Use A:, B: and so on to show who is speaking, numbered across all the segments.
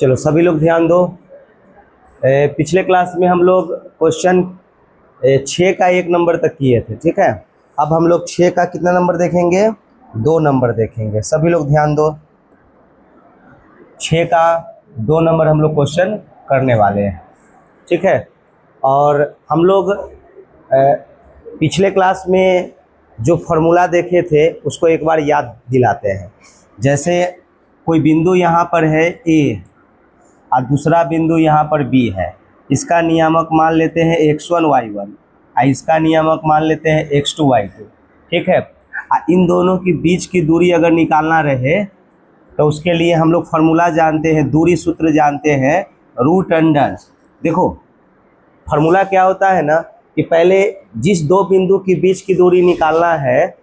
A: चलो सभी लोग ध्यान दो। पिछले क्लास में हम लोग क्वेश्चन 6 का 1 नंबर तक किए थे, ठीक है। अब हम लोग 6 का कितना नंबर देखेंगे? 2 नंबर देखेंगे। सभी लोग ध्यान दो, 6 का 2 नंबर हम लोग क्वेश्चन करने वाले हैं, ठीक है। और हम लोग पिछले क्लास में जो फॉर्मूला देखे थे उसको एक बार याद दिलाते हैं। जैसे कोई बिंदु यहाँ पर है ए और दूसरा बिंदु यहाँ पर बी है, इसका नियामक मान लेते हैं x1 y1 और इसका नियामक मान लेते हैं x2 y2, ठीक है। इन दोनों के बीच की दूरी अगर निकालना रहे तो उसके लिए हम लोग फार्मूला जानते हैं, दूरी सूत्र जानते हैं, रूट अंडर। देखो फार्मूला क्या होता है ना कि पहले जिस दो बिंदु के बीच की दूरी निकालना है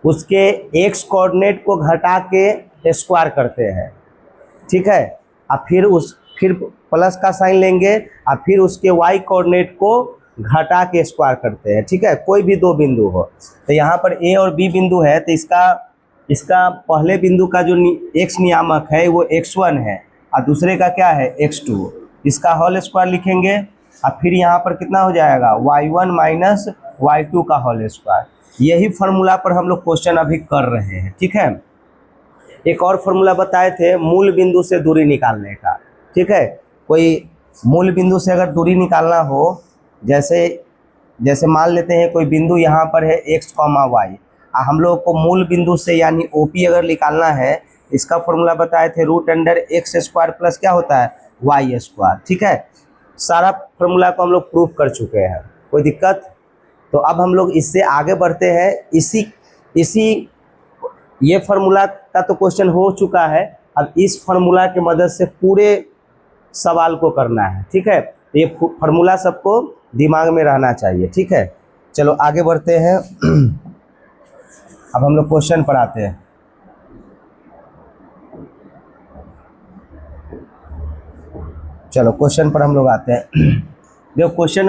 A: उसके x कोऑर्डिनेट को घटा के स्क्वायर करते हैं, ठीक है। और फिर प्लस का साइन लेंगे और फिर उसके y कोऑर्डिनेट को घटा के स्क्वायर करते हैं, ठीक है। कोई भी दो बिंदु हो, तो यहाँ पर a और b बिंदु है तो इसका पहले बिंदु का जो x नियामक है वो x1 है और दूसरे का क्या है x2, इसका होल स्क्वायर लिखेंगे और फिर यहाँ पर कितना हो जाएगा y1 माइनस y2 का होल स्क्वायर। यही फार्मूला पर हम लोग क्वेश्चन अभी कर रहे हैं, ठीक है। एक और फार्मूला बताए थे मूल बिंदु से दूरी निकालने का, ठीक है। कोई मूल बिंदु से अगर दूरी निकालना हो, जैसे मान लेते हैं कोई बिंदु यहाँ पर है x, y, हम लोग को मूल बिंदु से यानी OP अगर निकालना है, इसका फार्मूला बताए थे root under x square plus क्या होता है y स्क्वायर, ठीक है। सारा फार्मूला को हम लोग प्रूफ कर चुके हैं, कोई दिक्कत? तो अब हम लोग इससे आगे बढ़ते हैं। ये फार्मूला का तो क्वेश्चन हो चुका है, अब इस फार्मूला की मदद से पूरे सवाल को करना है, ठीक है। ये फार्मूला सबको दिमाग में रहना चाहिए, ठीक है। चलो आगे बढ़ते हैं। अब हम लोग क्वेश्चन पर आते हैं। चलो क्वेश्चन पर हम लोग आते हैं। जो क्वेश्चन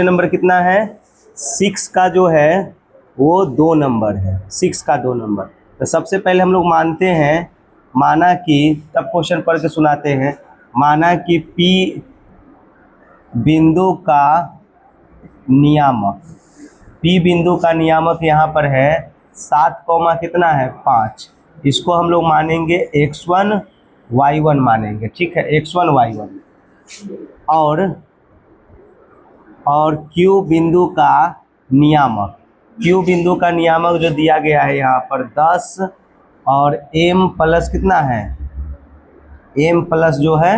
A: नंबर कितना है? 6 का जो है वो 2 नंबर है, 6 का 2 नंबर। तो सबसे पहले हम लोग माना कि तब क्वेश्चन पढ़ के सुनाते हैं। माना कि P बिंदु का नियामक यहाँ पर है 7 कौमा कितना है 5। इसको हम लोग मानेंगे x1 y1 मानेंगे, ठीक है, x1 y1। और Q बिंदु का नियामक जो दिया गया है यहाँ पर 10 और m प्लस कितना है, m प्लस जो है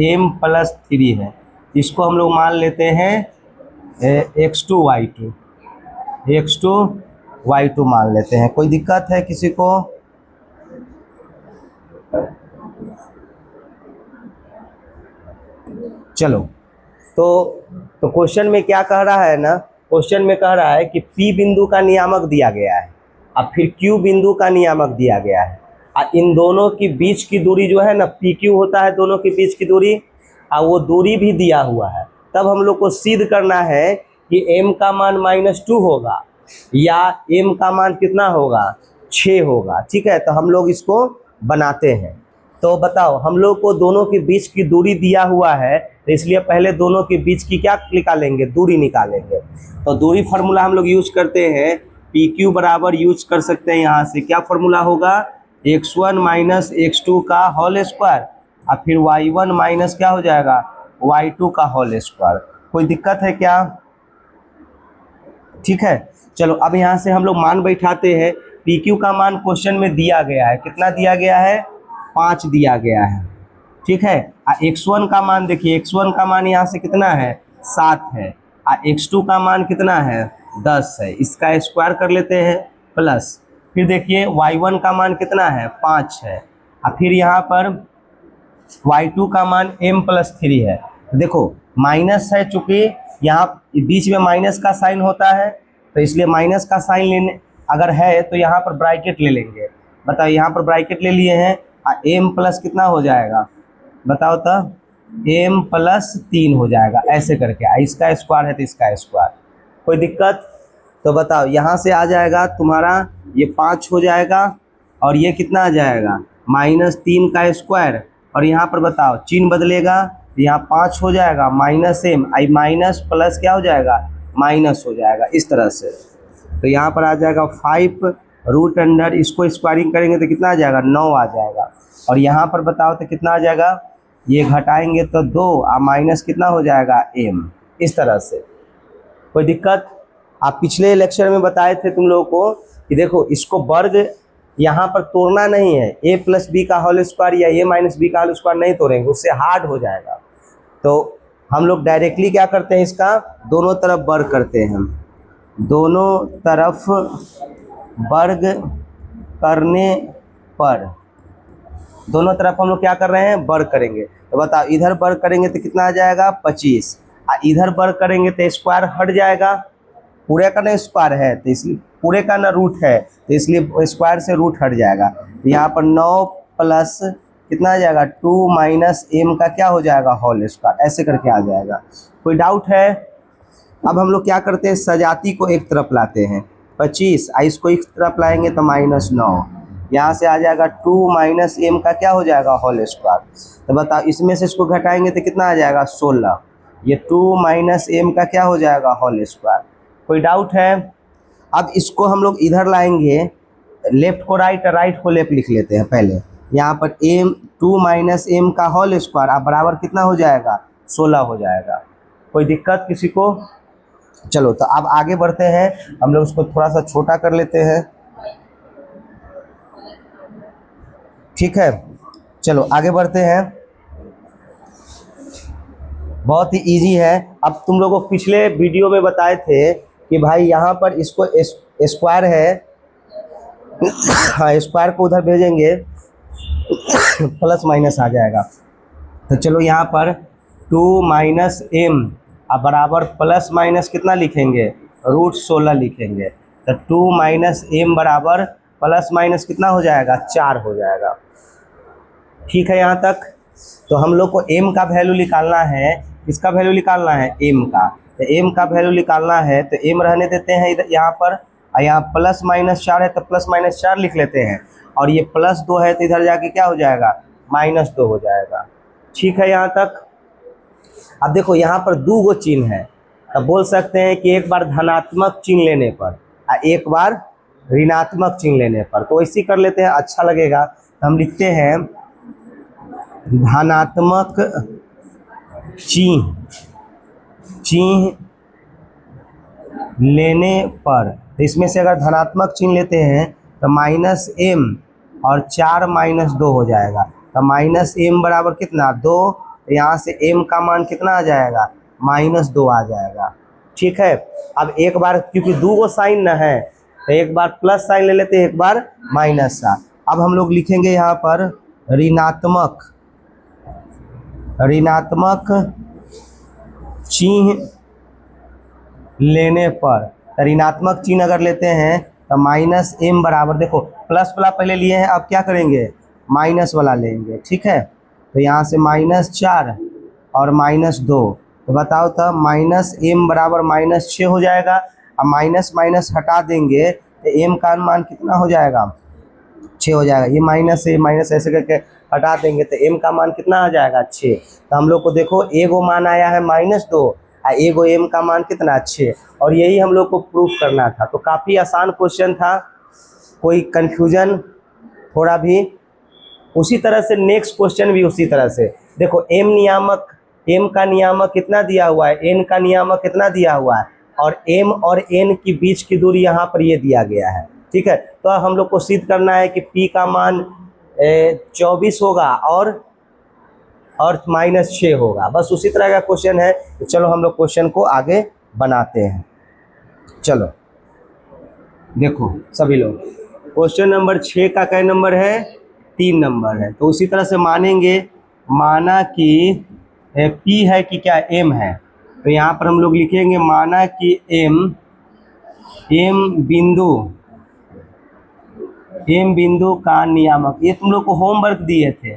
A: m प्लस 3 है। इसको हम लोग मान लेते हैं x2 y2 मान लेते हैं। कोई दिक्कत है किसी को? चलो तो क्वेश्चन में क्या कह रहा है ना, क्वेश्चन में कह रहा है कि P बिंदु का नियामक दिया गया है और फिर Q बिंदु का नियामक दिया गया है और इन दोनों के बीच की दूरी जो है ना PQ होता है, दोनों के बीच की दूरी, और वो दूरी भी दिया हुआ है। तब हम लोग को सिद्ध करना है कि m का मान -2 होगा या m का मान कितना होगा 6 होगा, ठीक है। तो हम लोग इसको बनाते हैं। तो बताओ, हम लोग को दोनों के बीच की दूरी दिया हुआ है तो इसलिए पहले दोनों के बीच की क्या निकालेंगे, दूरी निकालेंगे। तो दूरी फार्मूला हम लोग यूज करते हैं, PQ बराबर यूज कर सकते हैं। यहाँ से क्या फार्मूला होगा, x1 माइनस x2 का होल स्क्वायर और फिर y1 माइनस क्या हो जाएगा y2 का होल स्क्वायर। कोई दिक्कत है क्या? ठीक है। चलो अब यहाँ से हम लोग मान बैठाते हैं। PQ का मान क्वेश्चन में दिया गया है, कितना दिया गया है 5 दिया गया है, ठीक है। x1 का मान देखिए, x1 का मान यहाँ से कितना है 7 है और x2 का मान कितना है 10 है। इसका स्क्वायर कर लेते हैं प्लस, फिर देखिए y1 का मान कितना है 5 है और फिर यहाँ पर y2 का मान m प्लस 3 है। देखो माइनस है, चूंकि यहाँ बीच में माइनस का साइन होता है तो इसलिए माइनस का साइन लेने अगर है तो यहाँ पर ब्रैकेट ले लेंगे। बताओ, यहाँ पर ब्रैकेट ले लिए हैं और m प्लस कितना हो जाएगा बताओ, तो m प्लस 3 हो जाएगा ऐसे करके। इसका स्क्वायर है तो इसका स्क्वायर। कोई दिक्कत? तो बताओ, यहाँ से आ जाएगा तुम्हारा ये 5 हो जाएगा और ये कितना आ जाएगा -3 का स्क्वायर, और यहाँ पर बताओ चिन्ह बदलेगा, यहाँ 5 हो जाएगा -m, आई माइनस प्लस क्या हो जाएगा, माइनस हो जाएगा इस तरह से। तो यहाँ पर आ जाएगा 5 रूट अंडर, इसको स्क्वायरिंग करेंगे तो कितना आ जाएगा, 9 आ जाएगा। और यहाँ पर बताओ तो कितना आ जाएगा, ये घटाएंगे तो 2 और माइनस कितना हो जाएगा, m, इस तरह से। कोई दिक्कत? आप पिछले लेक्चर में बताए थे तुम लोगों को कि देखो इसको वर्ग यहाँ पर तोड़ना नहीं है, a प्लस बी का होल स्क्वायर या a माइनस बी का होल स्क्वायर नहीं तोड़ेंगे, उससे हार्ड हो जाएगा। तो हम लोग डायरेक्टली क्या करते हैं, इसका दोनों तरफ वर्ग करते हैं। दोनों तरफ वर्ग करने पर, दोनों तरफ हम लोग क्या कर रहे हैं, वर्ग करेंगे। तो बताओ इधर वर्ग करेंगे तो कितना आ जाएगा, 25, और इधर वर्ग करेंगे तो स्क्वायर हट जाएगा, पूरे का ना स्क्वायर है तो इसलिए पूरे का ना रूट है तो इसलिए स्क्वायर से रूट हट जाएगा। तो यहाँ पर 9 प्लस कितना आ जाएगा, 2 माइनस m का क्या हो जाएगा, होल स्क्वायर, ऐसे करके आ जाएगा। कोई डाउट है? अब हम लोग क्या करते हैं, सजाती को एक तरफ लाते हैं, 25, इसको एक तरफ लाएंगे तो -9, यहाँ से आ जाएगा 2 माइनस m का क्या हो जाएगा, होल स्क्वायर। तो बताओ इसमें से इसको घटाएंगे तो कितना आ जाएगा, 16, ये 2 माइनस m का क्या हो जाएगा, होल स्क्वायर। कोई डाउट है? अब इसको हम लोग इधर लाएंगे, लेफ्ट को राइट, राइट को लेफ्ट लिख लेते हैं पहले। यहाँ पर m 2 माइनस m का होल स्क्वायर अब बराबर कितना हो जाएगा, 16 हो जाएगा। कोई दिक्कत किसी को? चलो तो अब आगे बढ़ते हैं, हम लोग उसको थोड़ा सा छोटा कर लेते हैं, ठीक है। चलो आगे बढ़ते हैं, बहुत ही इजी है। अब तुम लोगों को पिछले वीडियो में बताए थे कि भाई यहाँ पर इसको स्क्वायर है, हाँ स्क्वायर को उधर भेजेंगे प्लस माइनस आ जाएगा। तो चलो यहाँ पर 2 माइनस m अब बराबर प्लस माइनस कितना लिखेंगे, √16 लिखेंगे। तो 2 माइनस m बराबर प्लस माइनस कितना हो जाएगा, 4 हो जाएगा। ठीक है यहाँ तक? तो हम लोग को m का वैल्यू निकालना है, इसका वैल्यू निकालना है m का। तो m का वैल्यू निकालना है तो m रहने देते हैं इधर, यहाँ पर, यहाँ प्लस माइनस 4 है तो प्लस माइनस 4 लिख लेते हैं, और ये +2 है तो इधर जाके क्या हो जाएगा, -2 हो जाएगा। ठीक है यहाँ तक? अब देखो यहाँ पर 2 गो चिन्ह है, तो बोल सकते हैं कि एक बार धनात्मक चिन्ह लेने पर और एक बार ऋणात्मक चिन्ह लेने पर, तो ऐसे कर लेते हैं, अच्छा लगेगा। तो हम लिखते हैं धनात्मक चिन्ह लेने पर, तो इसमें से अगर धनात्मक चिन्ह लेते हैं तो -m और 4 -2 हो जाएगा। तो -m बराबर कितना, 2, यहाँ से m का मान कितना आ जाएगा, -2 आ जाएगा। ठीक है? अब एक बार क्योंकि 2 गो साइन न है तो एक बार प्लस साइन ले लेते हैं, एक बार माइनस का। अब हम लोग लिखेंगे यहाँ पर ऋणात्मक चिन्ह लेने पर, ऋणात्मक चिन्ह अगर लेते हैं तो -m बराबर, देखो प्लस वाला पहले लिए हैं, अब क्या करेंगे, माइनस वाला लेंगे। ठीक है? तो यहाँ से -4 और -2, तो बताओ तो -m बराबर -6 हो जाएगा। अब माइनस माइनस हटा देंगे तो m का मान कितना हो जाएगा, 6 हो जाएगा। ये माइनस से माइनस ऐसे करके हटा देंगे तो m का मान कितना आ जाएगा, 6। तो हम लोग को देखो एगो मान आया है -2 और एगो m का मान कितना, 6, और यही हम लोग को प्रूफ करना था। तो काफ़ी आसान क्वेश्चन था, कोई कन्फ्यूजन थोड़ा भी? उसी तरह से नेक्स्ट क्वेश्चन भी उसी तरह से देखो, m का नियामक कितना दिया हुआ है, n का नियामक कितना दिया हुआ है, और m और n के बीच की दूरी यहाँ पर ये दिया गया है। ठीक है? तो हम लोग को सिद्ध करना है कि p का मान 24 होगा और -6 होगा। बस उसी तरह का क्वेश्चन है। तो चलो हम लोग क्वेश्चन को आगे बनाते हैं। चलो देखो सभी लोग, क्वेश्चन नंबर 6 का क्या नंबर है, 3 नंबर है। तो उसी तरह से मानेंगे, माना कि p है कि क्या, m है। तो यहाँ पर हम लोग लिखेंगे माना कि m बिंदु का नियामक। ये तुम लोग को होमवर्क दिए थे,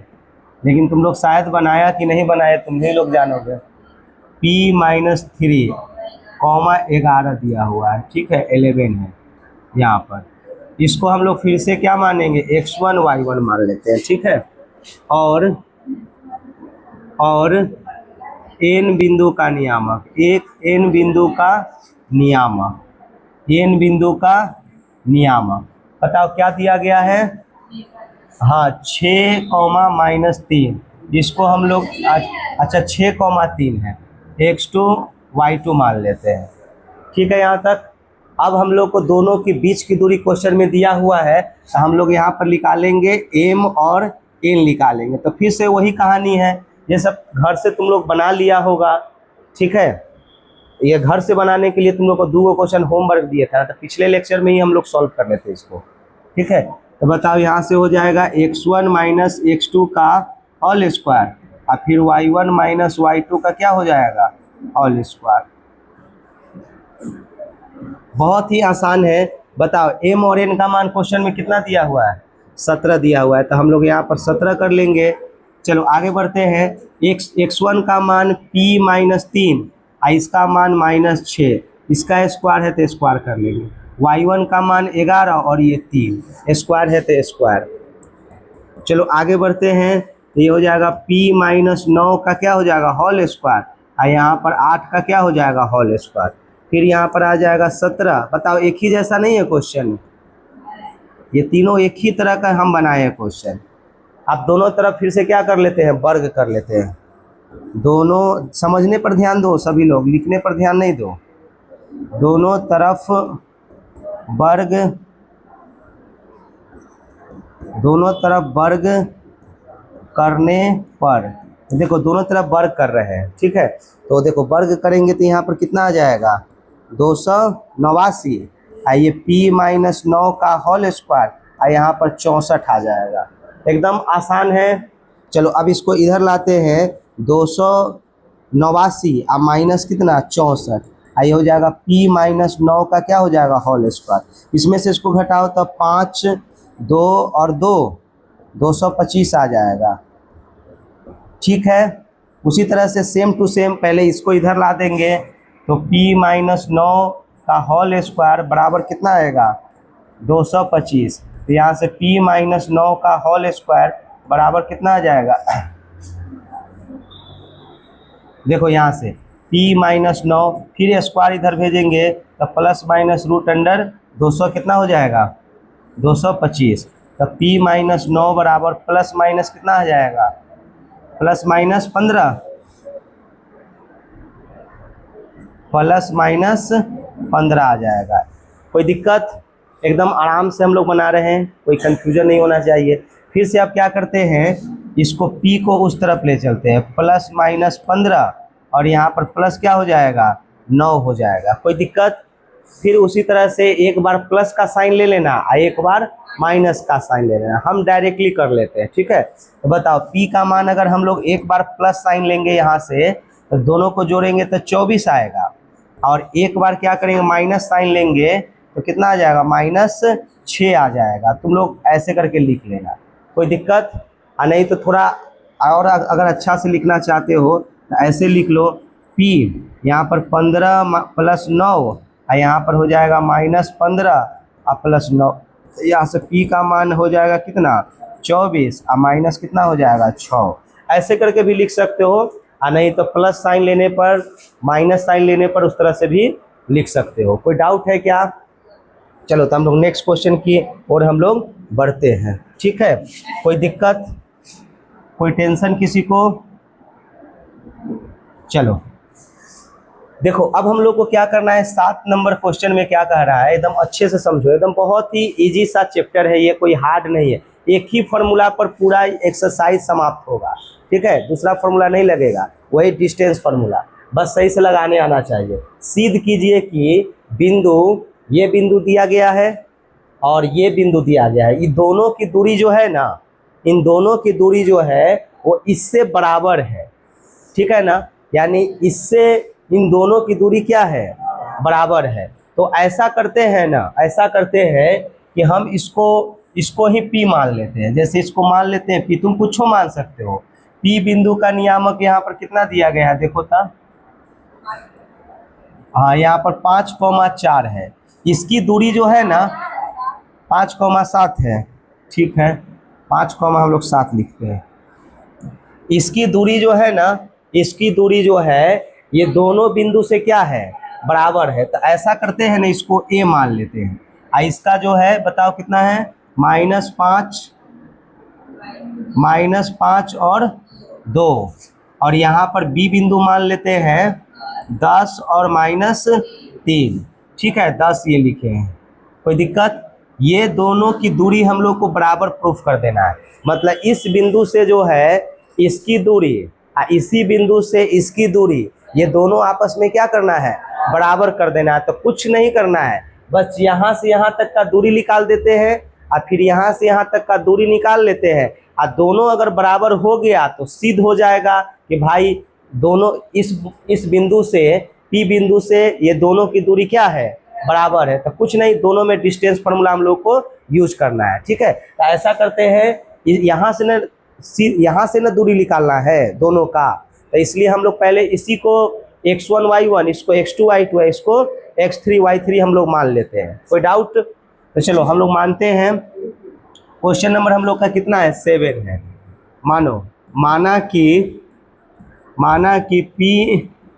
A: लेकिन तुम लोग शायद बनाया कि नहीं बनाया तुम ही लोग जानोगे। p-3, 11 दिया हुआ है। ठीक है? 11 है यहाँ पर। इसको हम लोग फिर से क्या मानेंगे, x1 y1 मान लेते हैं, ठीक है। और n बिंदु का नियामक, एक n बिंदु का नियामक, n बिंदु का नियामक, बताओ क्या दिया गया है। हाँ 6, -3, जिसको हम लोग अच्छा 6, 3 है, x2 y2 मान लेते हैं, ठीक है यहाँ तक। अब हम लोग को दोनों के बीच की दूरी क्वेश्चन में दिया हुआ है, तो हम लोग यहाँ पर निकालेंगे m और n निकालेंगे। तो फिर से वही कहानी है, ये सब घर से तुम लोग बना लिया होगा, ठीक है। ये घर से बनाने के लिए तुम लोग को 2 क्वेश्चन होमवर्क दिए था, तो पिछले लेक्चर में ही हम लोग सॉल्व कर लेते इसको, ठीक है। तो बताओ यहाँ से हो जाएगा x1 - x2 का होल स्क्वायर, और फिर y1 - y2 का क्या हो जाएगा, होल स्क्वायर। बहुत ही आसान है। बताओ m और n का मान क्वेश्चन में कितना दिया हुआ है, 17 दिया हुआ है, तो हम लोग यहाँ पर 17 कर लेंगे। चलो आगे बढ़ते हैं। x1 का मान p - 3, इसका मान -6, इसका स्क्वायर है तो स्क्वायर कर लेंगे। y1 का मान 11 और ये 3, स्क्वायर है तो स्क्वायर। चलो आगे बढ़ते हैं, तो ये हो जाएगा p - 9 का क्या हो जाएगा, होल स्क्वायर, और यहाँ पर 8 का क्या हो जाएगा, होल स्क्वायर। फिर यहाँ पर आ जाएगा 17। बताओ एक ही जैसा नहीं है क्वेश्चन, ये तीनों एक ही तरह का हम बनाए हैं क्वेश्चन। आप दोनों तरफ फिर से क्या कर लेते हैं, वर्ग कर लेते हैं। दोनों समझने पर ध्यान दो, सभी लोग लिखने पर ध्यान नहीं दो। दोनों तरफ वर्ग, दोनों तरफ वर्ग करने पर, देखो दोनों तरफ वर्ग कर रहे हैं, ठीक है। तो देखो वर्ग करेंगे तो यहाँ पर कितना आ जाएगा, 289, ये p - 9 का होल स्क्वायर, और यहाँ पर 64 आ जाएगा। एकदम आसान है। चलो अब इसको इधर लाते हैं, 289 और माइनस कितना 64, ये हो जाएगा p - 9 का क्या हो जाएगा, होल स्क्वायर। इसमें से इसको घटाओ तो 5, 2 और 2, 225 आ जाएगा, ठीक है। उसी तरह से सेम टू सेम पहले इसको इधर ला देंगे, तो p - 9 का होल स्क्वायर बराबर कितना आएगा, 225। तो यहाँ से p - 9 का होल स्क्वायर बराबर कितना आ जाएगा, देखो यहाँ से p - 9, फिर स्क्वायर इधर भेजेंगे तो प्लस माइनस रूट अंडर 200 कितना हो जाएगा, 225। तो p - 9 बराबर प्लस माइनस कितना आ जाएगा, प्लस माइनस 15, प्लस माइनस 15 आ जाएगा। कोई दिक्कत, एकदम आराम से हम लोग बना रहे हैं, कोई कंफ्यूजन नहीं होना चाहिए। फिर से आप क्या करते हैं, इसको p को उस तरफ ले चलते हैं, प्लस माइनस 15, और यहाँ पर प्लस क्या हो जाएगा, 9 हो जाएगा। कोई दिक्कत। फिर उसी तरह से एक बार प्लस का साइन ले लेना और एक बार माइनस का साइन ले लेना, हम डायरेक्टली कर लेते हैं, ठीक है। तो बताओ p का मान अगर हम लोग एक बार प्लस साइन लेंगे यहाँ से, तो दोनों को जोड़ेंगे तो 24 आएगा, और एक बार क्या करेंगे माइनस साइन लेंगे तो कितना आ जाएगा, -6 आ जाएगा। तुम लोग ऐसे करके लिख लेना, कोई दिक्कत। नहीं तो थोड़ा और अगर अच्छा से लिखना चाहते हो तो ऐसे लिख लो, p यहाँ पर 15 + 9, और यहाँ पर हो जाएगा -15 और +9, यहाँ से p का मान हो जाएगा कितना, 24, और माइनस कितना हो जाएगा, 6। ऐसे करके भी लिख सकते हो, और नहीं तो प्लस साइन लेने पर, माइनस साइन लेने पर उस तरह से भी लिख सकते हो। कोई डाउट है क्या। चलो तो हम लोग नेक्स्ट क्वेश्चन की और हम लोग बढ़ते हैं, ठीक है। कोई दिक्कत, कोई टेंशन किसी को। चलो देखो अब हम लोग को क्या करना है, 7 नंबर क्वेश्चन में क्या कह रहा है, एकदम अच्छे से समझो, एकदम बहुत ही इजी सा चैप्टर है ये, कोई हार्ड नहीं है। एक ही फॉर्मूला पर पूरा एक्सरसाइज समाप्त होगा, ठीक है, दूसरा फॉर्मूला नहीं लगेगा, वही डिस्टेंस फार्मूला, बस सही से लगाने आना चाहिए। सिद्ध कीजिए कि बिंदु, ये बिंदु दिया गया है और ये बिंदु दिया गया है, इन दोनों की दूरी जो है ना, इन दोनों की दूरी जो है वो इससे बराबर है, ठीक है ना, यानी इससे इन दोनों की दूरी क्या है, बराबर है। तो ऐसा करते हैं ना, ऐसा करते हैं कि हम इसको ही P मान लेते हैं। जैसे इसको मान लेते हैं P, तुम कुछ मान सकते हो। P बिंदु का नियामक यहाँ पर कितना दिया गया है, देखो था, हाँ यहाँ पर 5,4 है। इसकी दूरी जो है ना, 5,7 है, ठीक है, 5, हम लोग 7 लिखते हैं। इसकी दूरी जो है ना, इसकी दूरी जो है ये दोनों बिंदु से क्या है, बराबर है। तो ऐसा करते हैं ना, इसको ए मान लेते हैं। इसका जो है बताओ कितना है, -5 और 2, और यहाँ पर बी बिंदु मान लेते हैं 10 और -3, ठीक है, 10 ये लिखे हैं, कोई दिक्कत। ये दोनों की दूरी हम लोग को बराबर प्रूफ कर देना है। मतलब इस बिंदु से जो है इसकी दूरी इसी बिंदु से इसकी दूरी, ये दोनों आपस में क्या करना है, बराबर कर देना है। तो कुछ नहीं करना है, बस यहाँ से यहाँ तक का दूरी निकाल देते हैं और फिर यहाँ से यहाँ तक का दूरी निकाल लेते हैं, और दोनों अगर बराबर हो गया तो सिद्ध हो जाएगा कि भाई दोनों इस बिंदु से पी बिंदु से ये दोनों की दूरी क्या है, बराबर है। तो कुछ नहीं, दोनों में डिस्टेंस फार्मूला हम लोग को यूज करना है, ठीक है। तो ऐसा करते हैं, यहाँ से ना दूरी निकालना है दोनों का, तो इसलिए हम लोग पहले इसी को x1 y1, इसको x2 y2 है, इसको x3 y3 हम लोग मान लेते हैं। कोई डाउट? तो चलो हम लोग मानते हैं। क्वेश्चन नंबर हम लोग का कितना है, 7 है। माना कि P,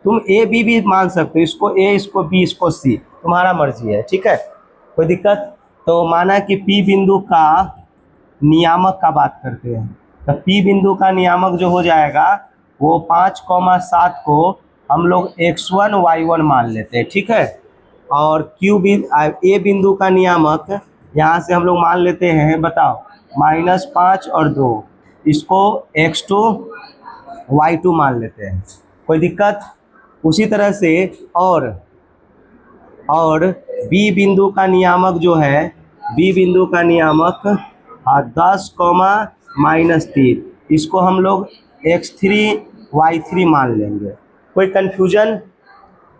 A: तुम A B भी मान सकते हो, इसको A, इसको B, इसको C, तुम्हारा मर्जी है, ठीक है, कोई दिक्कत। तो माना कि P बिंदु का नियामक का बात करते हैं, तो P बिंदु का नियामक जो हो जाएगा वो 5,7 को हम लोग x1 y1 मान लेते हैं, ठीक है। और A बिंदु का नियामक यहाँ से हम लोग मान लेते हैं, बताओ, -5 और 2, इसको x2 y2 मान लेते हैं, कोई दिक्कत। उसी तरह से और B बिंदु का नियामक जो है, B बिंदु का नियामक 10, -3, इसको हम लोग x3 y3 मान लेंगे। कोई कन्फ्यूजन?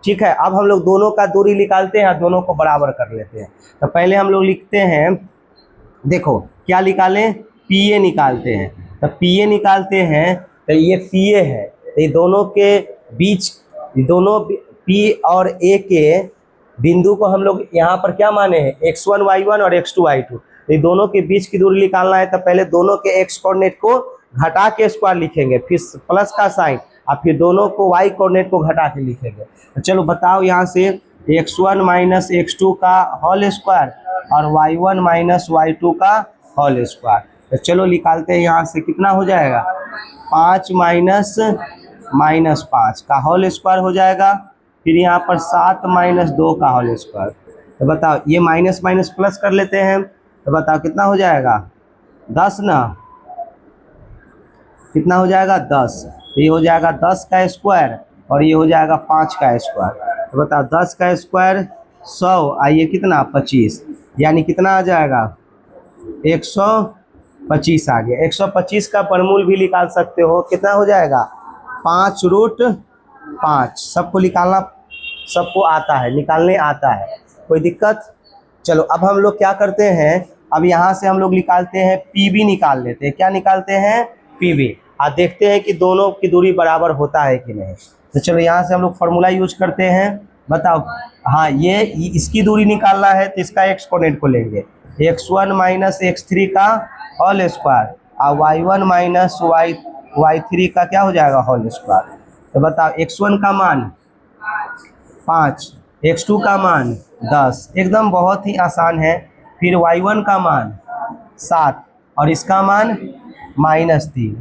A: ठीक है। अब हम लोग दोनों का दूरी निकालते हैं, दोनों को बराबर कर लेते हैं। तो पहले हम लोग लिखते हैं, देखो क्या निकालें, PA निकालते हैं। तो PA निकालते हैं, तो ये PA है, तो ये दोनों के बीच, दोनों P और A के बिंदु को हम लोग यहाँ पर क्या माने हैं, x1 y1 और x2 y2। ये दोनों के बीच की दूरी निकालना है, तो पहले दोनों के x कोऑर्डिनेट को घटा के स्क्वायर लिखेंगे, फिर प्लस का साइन, और फिर दोनों को y कोऑर्डिनेट को घटा के लिखेंगे। तो चलो बताओ, यहाँ से x1 माइनस x2 का होल स्क्वायर और y1 माइनस y2 का होल स्क्वायर। तो चलो निकालते हैं, यहाँ से कितना हो जाएगा, 5 -5 का होल स्क्वायर हो जाएगा, फिर यहाँ पर 7 -2 का होल स्क्वायर। तो बताओ, ये माइनस माइनस प्लस कर लेते हैं, तो बताओ कितना हो जाएगा, 10 ना, कितना हो जाएगा, 10। ये हो जाएगा 10 का स्क्वायर और ये हो जाएगा 5 का स्क्वायर। तो बताओ 10 का स्क्वायर 100, आइए कितना, 25, यानी कितना आ जाएगा, 125 आ गया। 125 का वर्गमूल भी निकाल सकते हो, कितना हो जाएगा, 5√5। सबको निकालना, सबको आता है, निकालने आता है, कोई दिक्कत। चलो अब हम लोग क्या करते हैं, अब यहाँ से हम लोग निकालते हैं PB, निकाल लेते हैं। क्या निकालते हैं, PB, और देखते हैं कि दोनों की दूरी बराबर होता है कि नहीं। तो चलो यहाँ से हम लोग फार्मूला यूज करते हैं, बताओ। हाँ, ये इसकी दूरी निकालना है, तो इसका x कोऑर्डिनेट को लेंगे, x1 माइनस x3 का होल स्क्वायर और y1 माइनस y3 का क्या हो जाएगा, होल स्क्वायर। तो बताओ x1 का मान 5, x2 का मान 10, एकदम बहुत ही आसान है। फिर y1 का मान 7 और इसका मान -3,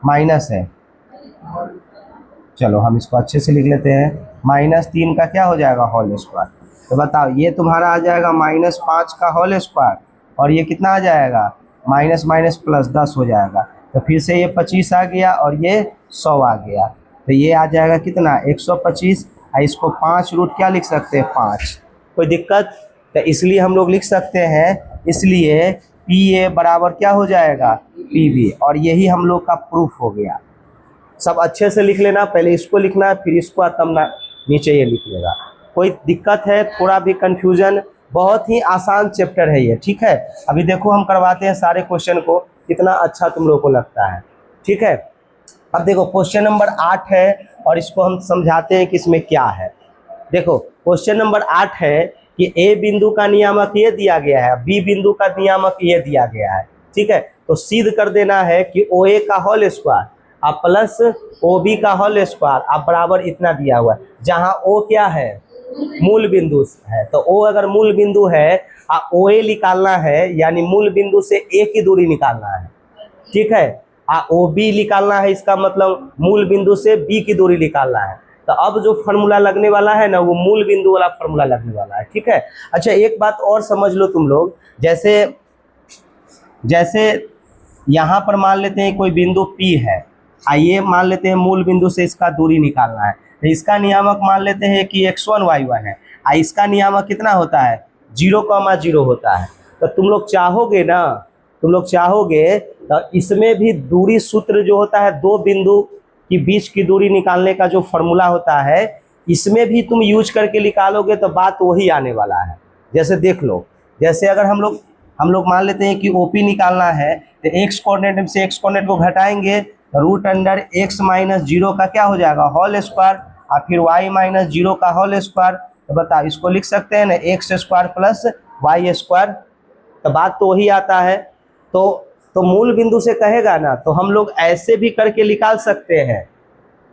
A: माइनस है। चलो हम इसको अच्छे से लिख लेते हैं, -3 का क्या हो जाएगा, होल स्क्वायर। तो बताओ, ये तुम्हारा आ जाएगा -5 का होल स्क्वायर और ये कितना आ जाएगा, माइनस माइनस प्लस 10 हो जाएगा। तो फिर से ये 25 आ गया और ये 100 आ गया, तो ये आ जाएगा कितना, 125। इसको 5 रूट क्या लिख सकते हैं, 5। कोई दिक्कत? तो इसलिए हम लोग लिख सकते हैं, इसलिए PA बराबर क्या हो जाएगा, PB, और यही हम लोग का प्रूफ हो गया। सब अच्छे से लिख लेना, पहले इसको लिखना है, फिर इसको, तब ना नीचे ये लिख लेगा। कोई दिक्कत है, थोड़ा भी कंफ्यूजन, बहुत ही आसान चैप्टर है ये, ठीक है। अभी देखो हम करवाते हैं सारे क्वेश्चन को, कितना अच्छा तुम लोग को लगता है, ठीक है। अब देखो क्वेश्चन नंबर 8 है और इसको हम समझाते हैं कि इसमें क्या है। देखो क्वेश्चन नंबर 8 है कि ए बिंदु का नियामक ये दिया गया है, बी बिंदु का नियामक ये दिया गया है, ठीक है। तो सिद्ध कर देना है कि ओ ए का होल स्क्वायर अब प्लस ओ बी का होल स्क्वायर अब बराबर इतना दिया हुआ है, जहाँ ओ क्या है, मूल बिंदु है। तो ओ अगर मूल बिंदु है, ओ ए निकालना है, यानी मूल बिंदु से ए की दूरी निकालना है, ठीक है। ओ बी निकालना है, इसका मतलब मूल बिंदु से बी की दूरी निकालना है। तो अब जो फार्मूला लगने वाला है ना, वो मूल बिंदु वाला फार्मूला लगने वाला है, ठीक है। अच्छा, एक बात और समझ लो तुम लोग, जैसे जैसे यहाँ पर मान लेते हैं कोई बिंदु P है, आइए मान लेते हैं मूल बिंदु से इसका दूरी निकालना है, तो इसका नियामक मान लेते हैं कि x1 y1 है, इसका नियामक कितना होता है, 0,0 होता है। तो तुम लोग चाहोगे ना, तुम लोग चाहोगे तो इसमें भी दूरी सूत्र जो होता है, दो बिंदु की बीच की दूरी निकालने का जो फॉर्मूला होता है, इसमें भी तुम यूज करके निकालोगे तो बात वही आने वाला है। जैसे देख लो, जैसे अगर हम लोग मान लेते हैं कि OP निकालना है, तो x कोऑर्डिनेट से x कोऑर्डिनेट को घटाएंगे, √x - 0 का क्या हो जाएगा, होल स्क्वायर, और फिर y - 0 का होल स्क्वायर। तो बताओ, इसको लिख सकते हैं ना, x square plus y square. तो बात तो वही आता है। तो मूल बिंदु से कहेगा ना, तो हम लोग ऐसे भी करके निकाल सकते हैं,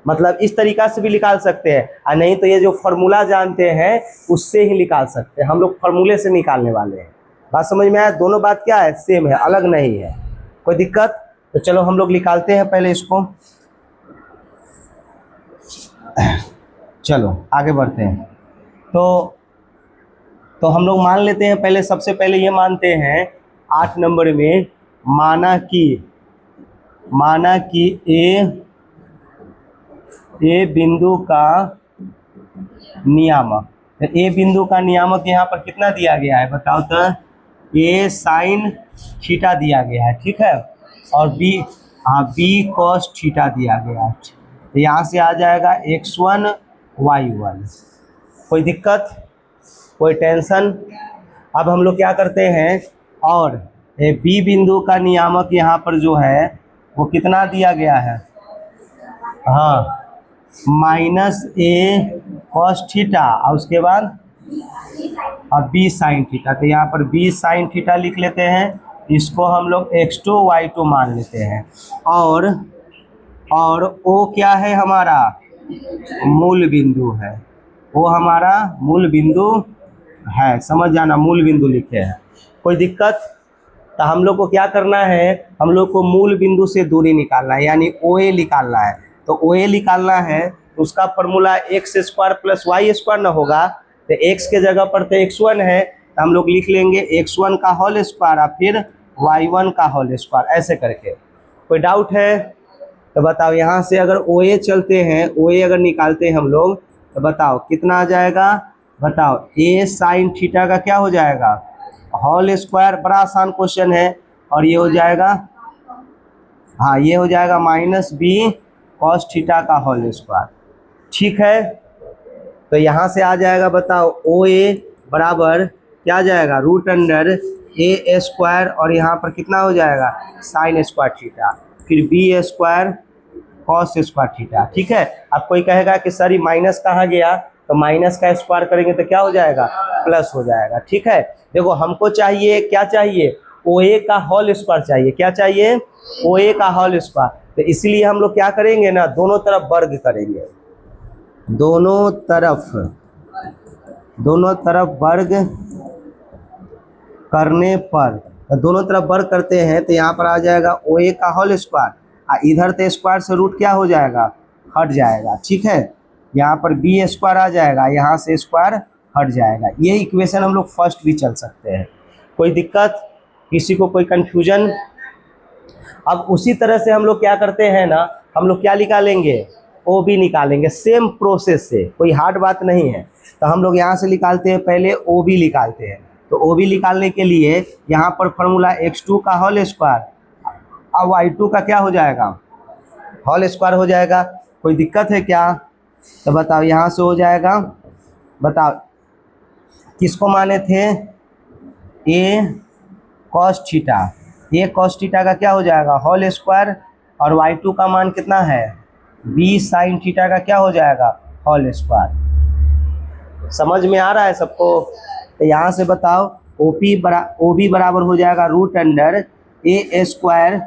A: मतलब इस तरीका से भी निकाल सकते हैं, और नहीं तो ये जो फार्मूला जानते हैं उससे ही निकाल सकते हैं। हम लोग फार्मूले से निकालने वाले हैं। बात समझ में आया? दोनों बात क्या है, सेम है, अलग नहीं है, कोई दिक्कत? तो चलो हम लोग निकालते हैं पहले इसको। चलो आगे बढ़ते हैं। तो हम लोग मान लेते हैं, पहले सबसे पहले ये मानते हैं 8 नंबर में, माना कि ए बिंदु का नियामक, तो ए बिंदु का नियामक यहाँ पर कितना दिया गया है बताओ तो, ए साइन थीटा दिया गया है, ठीक है, और बी कॉस थीटा दिया गया है। तो यहाँ से आ जाएगा x1 y1। कोई दिक्कत, कोई टेंशन? अब हम लोग क्या करते हैं, और बी बिंदु का नियामक यहाँ पर जो है वो कितना दिया गया है, हाँ, -a cos थीटा, और उसके बाद अब b sin थीटा। तो यहाँ पर b sin थीटा लिख लेते हैं, इसको हम लोग x2 y2 मान लेते हैं, और o क्या है हमारा, मूल बिंदु है, वो हमारा मूल बिंदु है, समझ जाना, मूल बिंदु लिखे हैं। कोई दिक्कत? तो हम लोग को क्या करना है, हम लोग को मूल बिंदु से दूरी निकालना है, यानी OA निकालना है। तो OA निकालना है, उसका formula x square plus y square ना होगा, तो x के जगह पर तो x1 है, तो हम लोग लिख लेंगे x1 का होल स्क्वायर और फिर y1 का होल स्क्वायर, ऐसे करके। कोई डाउट है? तो बताओ, यहाँ से अगर OA चलते हैं, OA अगर निकालते हैं हम लोग, तो बताओ कितना आ जाएगा, बताओ, a साइन थीटा का क्या हो जाएगा, होल स्क्वायर, बड़ा आसान क्वेश्चन है, और ये हो जाएगा, हाँ, ये हो जाएगा -b cos थीटा का होल स्क्वायर, ठीक है। तो यहाँ से आ जाएगा, बताओ, OA बराबर क्या आ जाएगा, √a स्क्वायर, और यहाँ पर कितना हो जाएगा, साइन स्क्वायर थीटा, फिर b square cos square theta, ठीक है। अब कोई कहेगा कि सर ये माइनस कहाँ गया, तो माइनस का स्क्वायर करेंगे तो क्या हो जाएगा, प्लस हो जाएगा, ठीक है। देखो, हमको चाहिए, क्या चाहिए, OA का होल स्क्वायर चाहिए, क्या चाहिए, OA का होल स्क्वायर। तो इसलिए हम लोग क्या करेंगे ना, दोनों तरफ वर्ग करेंगे, दोनों तरफ वर्ग करने पर, तो दोनों तरफ वर्ग करते हैं, तो यहाँ पर आ जाएगा OA का होल स्क्वायर, इधर तो स्क्वायर से रूट क्या हो जाएगा, हट जाएगा, ठीक है। यहाँ पर b स्क्वायर आ जाएगा, यहाँ से स्क्वायर हट जाएगा। ये इक्वेशन हम लोग फर्स्ट भी चल सकते हैं। कोई दिक्कत, किसी को कोई कंफ्यूजन? अब उसी तरह से हम लोग क्या करते हैं ना, हम लोग क्या निकालेंगे, OB निकालेंगे, सेम प्रोसेस से, कोई हार्ड बात नहीं है। तो हम लोग यहाँ से निकालते हैं, पहले OB निकालते हैं। तो OB निकालने के लिए यहाँ पर फॉर्मूला x2 का होल स्क्वायर और y2 का क्या हो जाएगा, होल स्क्वायर हो जाएगा। कोई दिक्कत है क्या? तो बताओ, यहाँ से हो जाएगा, बताओ किसको माने थे, a cos theta, a cos theta का क्या हो जाएगा, होल स्क्वायर, और y2 का मान कितना है, b sin थीटा का क्या हो जाएगा, होल स्क्वायर। समझ में आ रहा है सबको? तो यहाँ से बताओ ओ बी बराबर हो जाएगा √ए²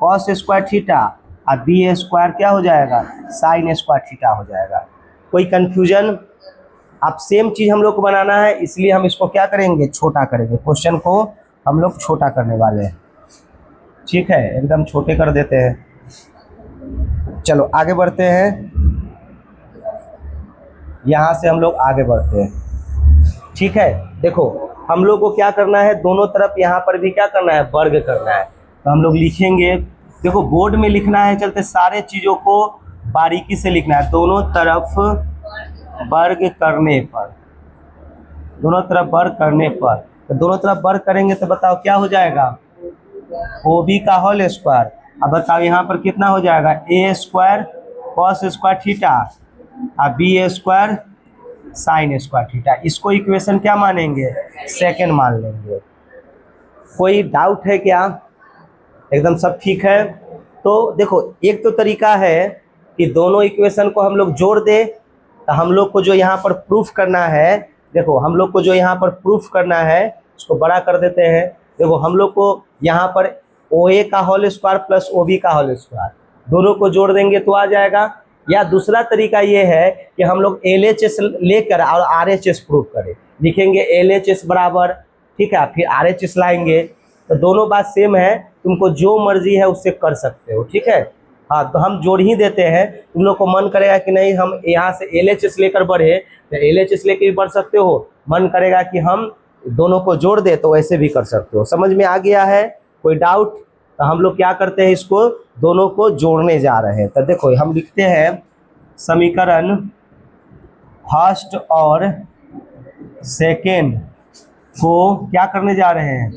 A: कॉस स्क्वायर थीटा और बी स्क्वायर क्या हो जाएगा साइन स्क्वायर थीटा हो जाएगा। कोई कन्फ्यूजन? अब सेम चीज़ हम लोग को बनाना है, इसलिए हम इसको क्या करेंगे, छोटा करेंगे। क्वेश्चन को हम लोग छोटा करने वाले हैं, ठीक है, एकदम छोटे कर देते हैं। चलो आगे बढ़ते हैं, यहाँ से हम लोग आगे बढ़ते हैं, ठीक है। देखो हम लोग को क्या करना है, दोनों तरफ यहाँ पर भी क्या करना है, वर्ग करना है। तो हम लोग लिखेंगे, देखो बोर्ड में लिखना है, चलते सारे चीज़ों को बारीकी से लिखना है। दोनों तरफ वर्ग करने पर, दोनों तरफ वर्ग करने पर, तो दोनों तरफ वर्ग करेंगे तो बताओ क्या हो जाएगा, ओ बी का होल स्क्वायर। अब बताओ यहाँ पर कितना हो जाएगा, a² कॉस स्क्वायर थीटा और b² साइन स्क्वायर थीटा। इसको इक्वेशन क्या मानेंगे, सेकेंड मान लेंगे। कोई डाउट है क्या? एकदम सब ठीक है। तो देखो एक तो तरीका है कि दोनों इक्वेशन को हम लोग जोड़ दें, तो हम लोग को जो यहाँ पर प्रूफ करना है, देखो हम लोग को जो यहाँ पर प्रूफ करना है उसको बड़ा कर देते हैं। देखो हम लोग को यहाँ पर OA का होल स्क्वायर प्लस OB का होल स्क्वायर दोनों को जोड़ देंगे तो आ जाएगा। या दूसरा तरीका ये है कि हम लोग LHS लेकर और RHS प्रूफ करें, लिखेंगे LHS बराबर, ठीक है, फिर RHS लाएंगे। तो दोनों बात सेम है, तुमको जो मर्जी है उससे कर सकते हो, ठीक है। हाँ तो हम जोड़ ही देते हैं, तुम लोग को मन करेगा कि नहीं हम यहाँ से LHS लेकर बढ़े तो LHS लेकर भी बढ़ सकते हो, मन करेगा कि हम दोनों को जोड़ दे तो ऐसे भी कर सकते हो। समझ में आ गया है? कोई डाउट? तो हम लोग क्या करते हैं, इसको दोनों को जोड़ने जा रहे हैं। तो देखो हम लिखते हैं समीकरण फर्स्ट और सेकेंड को क्या करने जा रहे हैं,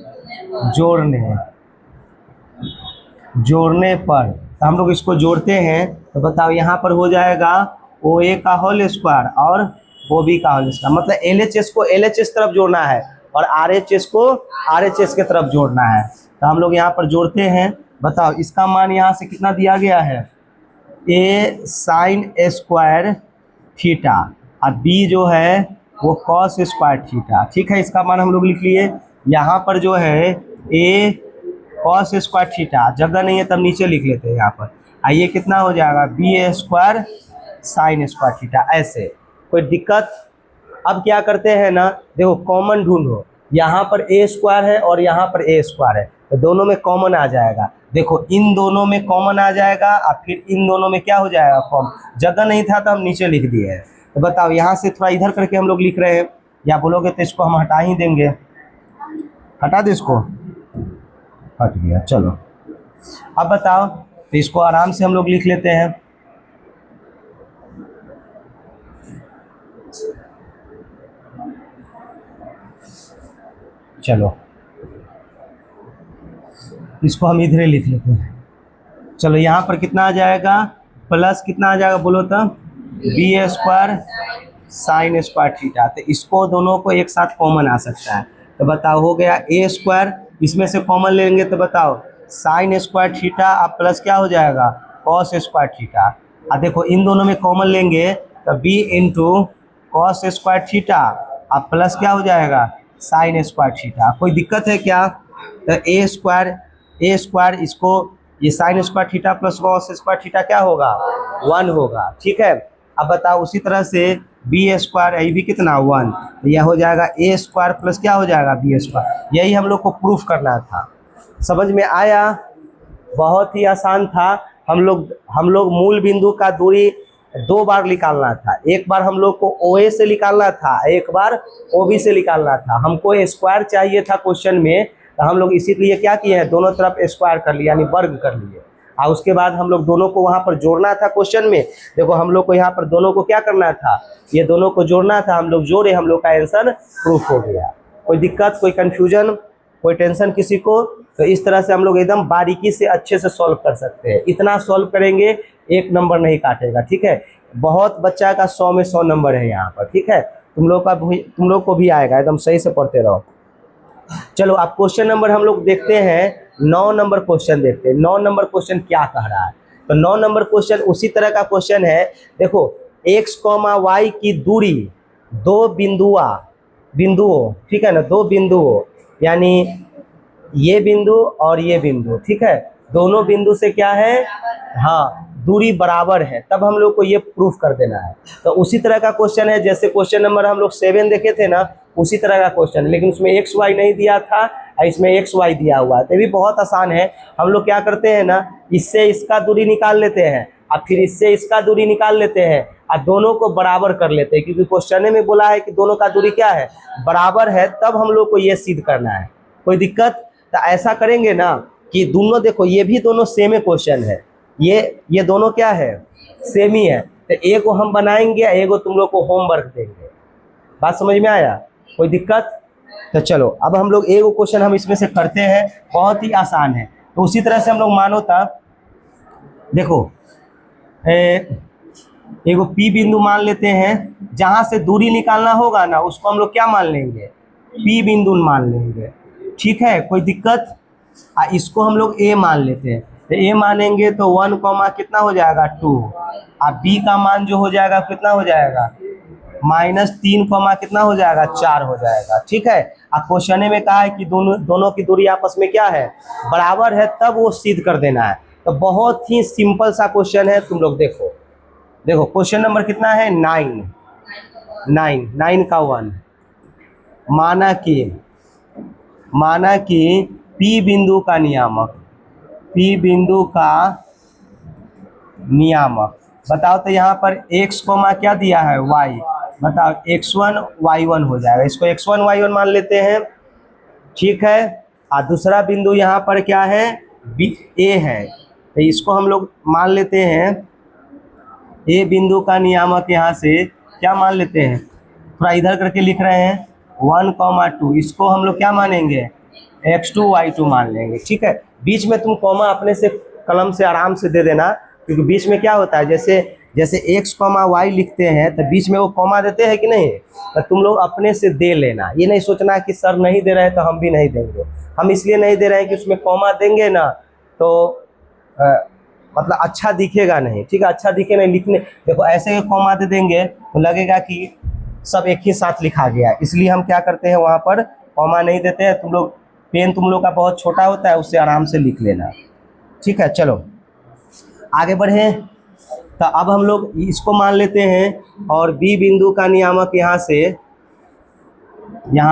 A: जोड़ने पर। तो हम लोग इसको जोड़ते हैं तो बताओ यहाँ पर हो जाएगा OA का होल स्क्वायर और OB का होल स्क्वायर, मतलब LHS को LHS तरफ जोड़ना है और RHS को RHS के तरफ जोड़ना है। तो हम लोग यहाँ पर जोड़ते हैं। बताओ इसका मान यहाँ से कितना दिया गया है, A साइन स्क्वायर थीटा और B जो है वो कॉस स्क्वायर थीटा, ठीक है। इसका मान हम लोग लिख लिए। यहाँ पर जो है A कॉस स्क्वायर थीटा, जगह नहीं है तब नीचे लिख लेते हैं यहाँ पर। आइए कितना हो जाएगा, B² साइन स्क्वायर थीटा। ऐसे कोई दिक्कत? अब क्या करते हैं ना, देखो कॉमन ढूंढो, यहाँ पर A² है और यहाँ पर A² है, तो दोनों में कॉमन आ जाएगा। देखो इन दोनों में कॉमन आ जाएगा और फिर इन दोनों में क्या हो जाएगा, कॉमन। जगह नहीं था तो हम नीचे लिख दिए हैं। तो बताओ यहाँ से थोड़ा इधर करके हम लोग लिख रहे हैं, या बोलोगे तो इसको हम हटा ही देंगे। हटा दे इसको, हट गया। चलो अब बताओ, तो इसको आराम से हम लोग लिख लेते हैं। चलो इसको हम इधर लिख लेते हैं। चलो यहाँ पर कितना आ जाएगा, प्लस कितना आ जाएगा बोलो तो, B² साइन स्क्वायर थीटा। तो इसको दोनों को एक साथ कॉमन आ सकता है। तो बताओ हो गया A², इसमें से कॉमन लेंगे तो बताओ साइन स्क्वायर थीटा अब प्लस क्या हो जाएगा, कॉस स्क्वायर थीटा। अब देखो इन दोनों में कॉमन लेंगे तो B into cos square theta अब प्लस क्या हो जाएगा, साइन स्क्वायर थीटा। कोई दिक्कत है क्या? तो A² इसको ये sine square theta plus cos square theta क्या होगा, 1 होगा, ठीक है। अब बताओ उसी तरह से B² ये भी कितना 1, तो यह हो जाएगा A² प्लस क्या हो जाएगा B²। यही हम लोग को प्रूफ करना था। समझ में आया? बहुत ही आसान था। हम लोग मूल बिंदु का दूरी 2 बार निकालना था। एक बार हम लोग को OA से निकालना था, एक बार OB से निकालना था। हमको स्क्वायर चाहिए था क्वेश्चन में, तो हम लोग इसीलिए क्या किए हैं, दोनों तरफ स्क्वायर कर लिया, यानी वर्ग कर लिए। और उसके बाद हम लोग दोनों को वहाँ पर जोड़ना था क्वेश्चन में। देखो हम लोग को यहाँ पर दोनों को क्या करना था, ये दोनों को जोड़ना था। हम लोग जोड़े, हम लोग का आंसर प्रूफ हो गया। कोई दिक्कत, कोई कन्फ्यूजन, कोई टेंशन किसी को? तो इस तरह से हम लोग एकदम बारीकी से अच्छे से सॉल्व कर सकते हैं। इतना सॉल्व करेंगे 1 नंबर नहीं काटेगा, ठीक है। बहुत बच्चा का 100 में 100 नंबर है यहाँ पर, ठीक है। तुम लोग को भी आएगा, एकदम सही से पढ़ते रहो। चलो अब क्वेश्चन नंबर हम लोग देखते हैं, 9 नंबर क्वेश्चन देखते हैं। 9 नंबर क्वेश्चन क्या कह रहा है? तो 9 नंबर क्वेश्चन उसी तरह का क्वेश्चन है। देखो x, y की दूरी 2 बिंदुआ बिंदुओं, ठीक है ना, दो बिंदुओं, यानी ये बिंदु और ये बिंदु, ठीक है, दोनों बिंदु से क्या है, हाँ, दूरी बराबर है, तब हम लोग को ये प्रूफ कर देना है। तो उसी तरह का क्वेश्चन है, जैसे क्वेश्चन नंबर हम लोग 7 देखे थे ना, उसी तरह का क्वेश्चन, लेकिन उसमें एक्स वाई नहीं दिया था और इसमें एक्स वाई दिया हुआ है। तो ये भी बहुत आसान है। हम लोग क्या करते हैं ना, इससे इसका दूरी निकाल लेते हैं और फिर इससे इसका दूरी निकाल लेते हैं और दोनों को बराबर कर लेते हैं, क्योंकि क्वेश्चन में बोला है कि दोनों का दूरी क्या है, बराबर है, तब हम लोग को ये सिद्ध करना है। कोई दिक्कत? तो ऐसा करेंगे ना कि दोनों, देखो ये भी दोनों सेम ही क्वेश्चन है, ये दोनों क्या है, सेम ही है। तो एक को हम बनाएंगे, एक को तुम लोग को होमवर्क देंगे। बात समझ में आया? कोई दिक्कत? तो चलो अब हम लोग एक क्वेश्चन हम इसमें से करते हैं, बहुत ही आसान है। तो उसी तरह से हम लोग मानो था, देखो एक पी बिंदु मान लेते हैं, जहां से दूरी निकालना होगा ना उसको हम लोग क्या मान लेंगे, पी बिंदु मान लेंगे, ठीक है। कोई दिक्कत? इसको हम लोग ए मान लेते हैं। तो ए मानेंगे तो 1 कॉमा कितना हो जाएगा 2, और बी का मान जो हो जाएगा कितना हो जाएगा -3 कॉमा कितना हो जाएगा 4 हो जाएगा, ठीक है। और क्वेश्चन में कहा है कि दोनों की दूरी आपस में क्या है, बराबर है, तब वो सिद्ध कर देना है। तो बहुत ही सिंपल सा क्वेश्चन है, तुम लोग देखो क्वेश्चन नंबर कितना है 9 का 1। माना कि P बिंदु का नियामक, बताओ तो यहाँ पर x कोमा क्या दिया है y, बताओ x1 y1 हो जाएगा, इसको x1 y1 मान लेते हैं, ठीक है। और दूसरा बिंदु यहाँ पर क्या है, a है, तो इसको हम लोग मान लेते हैं a बिंदु का नियामक, यहाँ से क्या मान लेते हैं, थोड़ा इधर करके लिख रहे हैं 1,2, इसको हम लोग क्या मानेंगे x2 y2 मान लेंगे, ठीक है। बीच में तुम कॉमा अपने से कलम से आराम से दे देना, क्योंकि बीच में क्या होता है, जैसे x, y लिखते हैं तो बीच में वो कॉमा देते हैं कि नहीं, तो तुम लोग अपने से दे लेना। ये नहीं सोचना कि सर नहीं दे रहे हैं तो हम भी नहीं देंगे। हम इसलिए नहीं दे रहे हैं कि उसमें कॉमा देंगे ना तो मतलब अच्छा दिखेगा नहीं, ठीक है, अच्छा दिखे नहीं लिखने, देखो ऐसे कॉमा दे देंगे तो लगेगा कि सब एक ही साथ लिखा गया, इसलिए हम क्या करते हैं वहाँ पर कॉमा नहीं देते हैं। तुम लोग पेन तुम लोग का बहुत छोटा होता है, उससे आराम से लिख लेना, ठीक है। चलो आगे बढ़े। तो अब हम लोग इसको मान लेते हैं, और बी बिंदु का नियामक यहाँ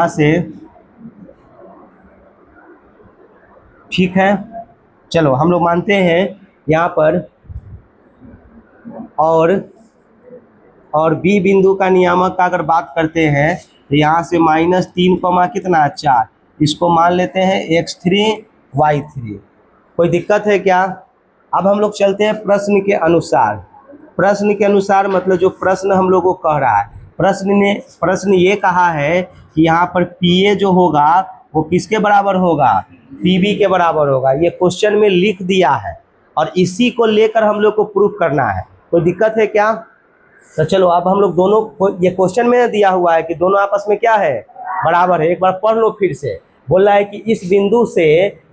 A: से ठीक है। चलो हम लोग मानते हैं यहाँ पर, और बी बिंदु का नियामक का अगर बात करते हैं तो यहाँ से -3 कॉमा कितना 4, इसको मान लेते हैं x3 y3। कोई दिक्कत है क्या? अब हम लोग चलते हैं प्रश्न के अनुसार, मतलब जो प्रश्न हम लोग को कह रहा है, प्रश्न ये कहा है कि यहाँ पर PA जो होगा वो किसके बराबर होगा, PB के बराबर होगा। ये क्वेश्चन में लिख दिया है और इसी को लेकर हम लोग को प्रूफ करना है। कोई दिक्कत है क्या? तो चलो अब हम लोग दोनों, ये क्वेश्चन में दिया हुआ है कि दोनों आपस में क्या है, बराबर है। एक बार पढ़ लो फिर से। बोल रहा है कि इस बिंदु से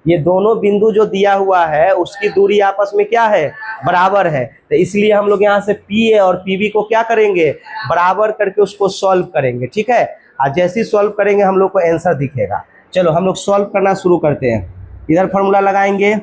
A: ये दोनों बिंदु जो दिया हुआ है उसकी दूरी आपस में क्या है, बराबर है। तो इसलिए हम लोग यहाँ से PA और PB को क्या करेंगे, बराबर करके उसको सॉल्व करेंगे, ठीक है। और जैसे ही सॉल्व करेंगे हम लोग को आंसर दिखेगा। चलो हम लोग सॉल्व करना शुरू करते हैं। इधर फॉर्मूला लगाएंगे,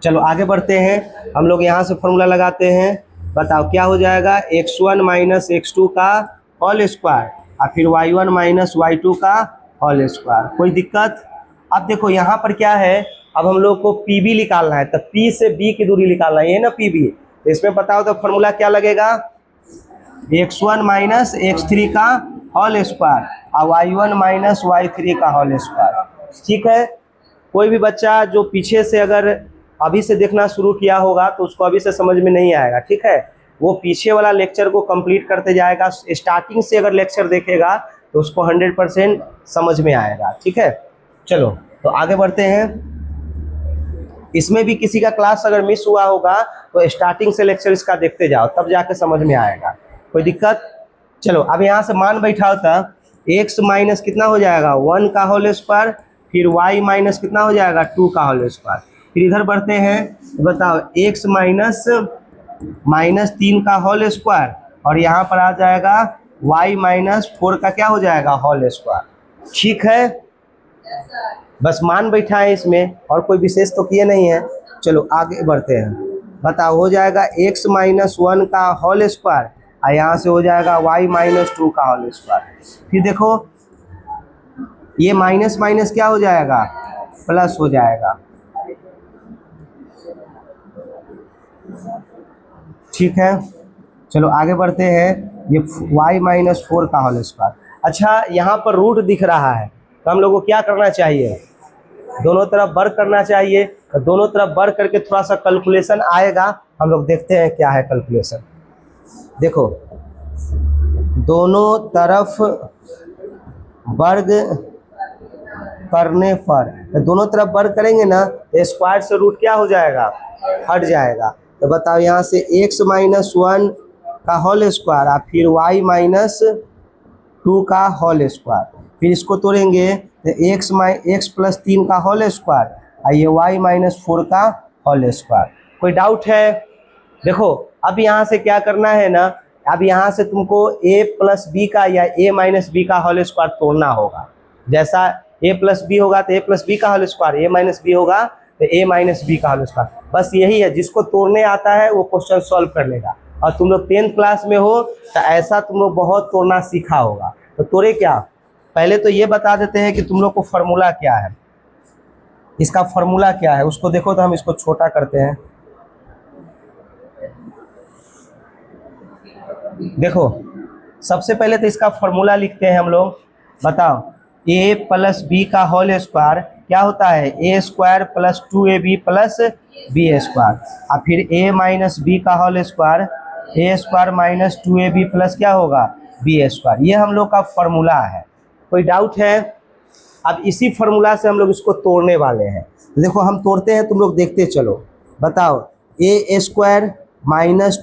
A: चलो आगे बढ़ते हैं। हम लोग यहाँ से फॉर्मूला लगाते हैं। बताओ क्या हो जाएगा, x1 माइनस x2 का होल स्क्वायर और फिर y1 माइनस y2 का होल स्क्वायर। कोई दिक्कत? अब देखो यहाँ पर क्या है, अब हम लोग को PB निकालना है, तो P से B की दूरी निकालना है, ये ना PB। तो इसमें बताओ तो फॉर्मूला क्या लगेगा, x1 माइनस x3 का होल स्क्वायर और y1 माइनस y3 का होल स्क्वायर, ठीक है। कोई भी बच्चा जो पीछे से अगर अभी से देखना शुरू किया होगा तो उसको अभी से समझ में नहीं आएगा, ठीक है। वो पीछे वाला लेक्चर को कंप्लीट करते जाएगा। स्टार्टिंग से अगर लेक्चर देखेगा तो उसको 100% समझ में आएगा, ठीक है। चलो तो आगे बढ़ते हैं। इसमें भी किसी का क्लास अगर मिस हुआ होगा तो स्टार्टिंग से लेक्चर इसका देखते जाओ, तब जाके समझ में आएगा। कोई दिक्कत? चलो अब यहाँ से मान बैठाओ था, x माइनस कितना हो जाएगा 1 का होल स्क्वायर, फिर y माइनस कितना हो जाएगा 2 का होल स्क्वायर। फिर इधर बढ़ते हैं, बताओ x माइनस -3 का होल स्क्वायर, और यहाँ पर आ जाएगा y-4 का क्या हो जाएगा, होल स्क्वायर। ठीक है, बस मान बैठा है इसमें, और कोई विशेष तो किए नहीं है। चलो आगे बढ़ते हैं। बताओ, हो जाएगा x-1 का होल स्क्वायर, और यहाँ से हो जाएगा y-2 का होल स्क्वायर। फिर देखो ये माइनस माइनस क्या हो जाएगा, प्लस हो जाएगा। ठीक है, चलो आगे बढ़ते हैं। ये y-4 का होल स्क्वायर। अच्छा, यहाँ पर रूट दिख रहा है, तो हम लोग को क्या करना चाहिए, दोनों तरफ वर्क करना चाहिए। तो दोनों तरफ वर्क करके थोड़ा सा कैलकुलेशन आएगा, हम लोग देखते हैं क्या है कैलकुलेशन। देखो, दोनों तरफ वर्ग करने पर, तो दोनों तरफ वर्ग करेंगे ना, तो स्क्वायर से रूट क्या हो जाएगा, हट जाएगा। तो बताओ, यहाँ से x-1 का होल स्क्वायर, और फिर y-2 का होल स्क्वायर, फिर इसको तोड़ेंगे तो x+3 का होल स्क्वायर, और ये y-4 का होल स्क्वायर। कोई डाउट है? देखो, अब यहाँ से क्या करना है ना, अब यहाँ से तुमको a+b का या a-b का होल स्क्वायर तोड़ना होगा। जैसा a+b होगा तो a+b का होल स्क्वायर, a-b होगा तो a-b का होल स्क्वायर। बस यही है, जिसको तोड़ने आता है वो क्वेश्चन सॉल्व कर लेगा। और तुम लोग 10th क्लास में हो तो ऐसा तुम लोग बहुत तोड़ना सीखा होगा। तो तोड़े क्या, पहले तो ये बता देते हैं कि तुम लोग को फार्मूला क्या है, इसका फार्मूला क्या है उसको देखो। तो हम इसको छोटा करते हैं। देखो, सबसे पहले तो इसका फार्मूला लिखते हैं हम लोग। बताओ, a+b का होल स्क्वायर क्या होता है, a² + 2ab + b², और फिर a-b का होल स्क्वायर a² - 2ab + क्या होगा, b²। ये हम लोग का फार्मूला है। कोई डाउट है? अब इसी फार्मूला से हम लोग इसको तोड़ने वाले हैं। देखो, हम तोड़ते हैं, तुम लोग देखते चलो। बताओ, a² -